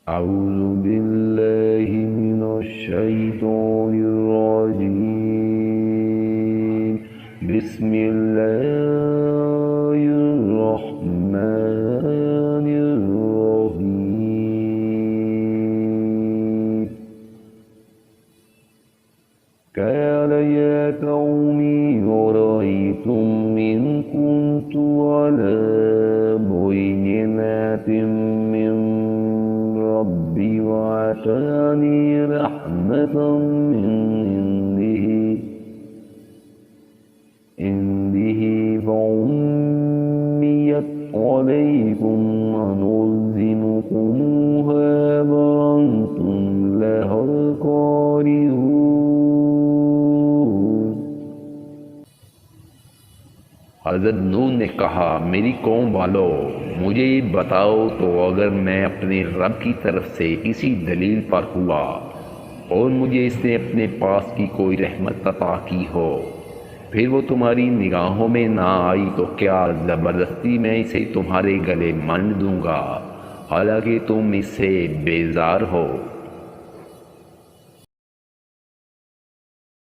أعوذ بالله من الشيطان الرجيم بسم الله الرحمن الرحيم قال يا قوم أرأيتم إن كنت على بينة من ربي وآتاني رحمة من عنده فعميت عليكم أنلزمكموها وأنتم لها كارهون। हज़रत नूह ने कहा, मेरी कौम वालों, मुझे बताओ तो अगर मैं अपने रब की तरफ से इसी दलील पर हुआ और मुझे इसने अपने पास की कोई रहमत अता की हो, फिर वो तुम्हारी निगाहों में ना आई तो क्या ज़बरदस्ती मैं इसे तुम्हारे गले मंड दूंगा, हालांकि तुम इससे बेजार हो।